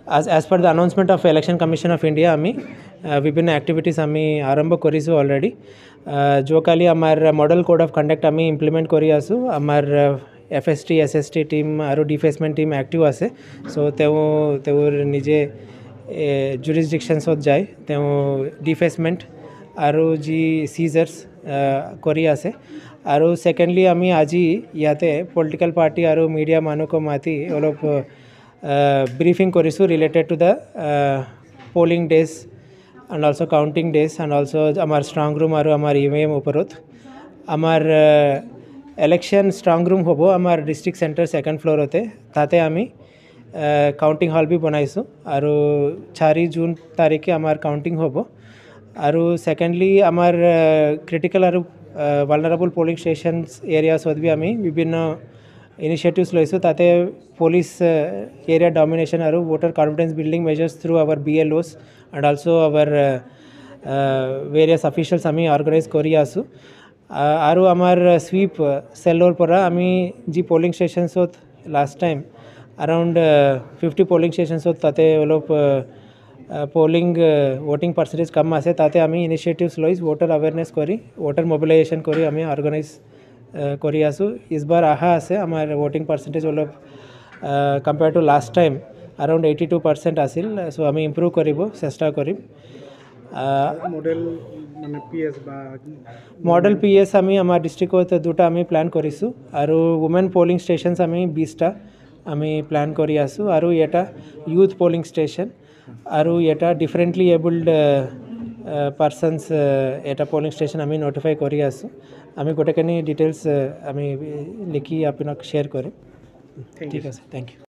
As per the announcement of Election Commission of India, আমি বিভিন্ন activities আমি আরম্ভ কৰিছোঁ অলৰেডি যোৱাকালি আমাৰ মডেল কোড অফ কণ্ডাক্ট আমি ইমপ্লিমেণ্ট কৰি আছোঁ আমাৰ FST SST টিম আৰু ডিফেচমেণ্ট টিম এক্টিভ আছে চ' তেওঁৰ নিজে জুৰিছডিকশ্যনছত যায় তেওঁ ডিফেচমেণ্ট আৰু যি চিজাৰ্ছ কৰি আছে আৰু ছেকেণ্ডলি আমি আজি ইয়াতে পলিটিকেল পাৰ্টি আৰু মিডিয়া মানুহক মাতি অলপ briefing korisu related to the polling days and also counting days and also amar strong room aru amar EVM uporot amar election strong room hobo amar district center second floor hote tate ami counting hall bi banaisu aru 4 June tarikhe amar counting hobo aru secondly amar critical aru vulnerable polling stations areas hot bi ami bibhinno initiatives loisu tate police area domination aru voter confidence building measures through our BLOs and also our various officials ami organize kori asu aru amar sweep cellor pora ami ji polling stations hot last time around 50 polling stations hot tate olop polling voting percentage kam ase tate ami initiatives lois voter awareness kori voter mobilization kori ami organize কৰি আছোঁ ইছবাৰ আহা আছে আমাৰ voting percentage অলপ compare to last time around 82% আছিল চ' আমি improve কৰিব চেষ্টা কৰিম মডেল PS আমি আমাৰ ডিষ্ট্ৰিক্টত দুটা আমি প্লেন কৰিছোঁ আৰু ওমেন পলিং ষ্টেচনছ আমি 20টা আমি প্লেন কৰি আছোঁ আৰু এটা ইউথ পলিং ষ্টেচন আৰু এটা ডিফাৰেণ্টলি এবল্ড পাৰ্চনছ এটা পলিং ষ্টেচন আমি নটিফাই কৰি আছোঁ আমি গোটেইখিনি ডিটেইলছ আমি লিখি আপোনাক শ্বেয়াৰ কৰিম ঠিক আছে থেংক ইউ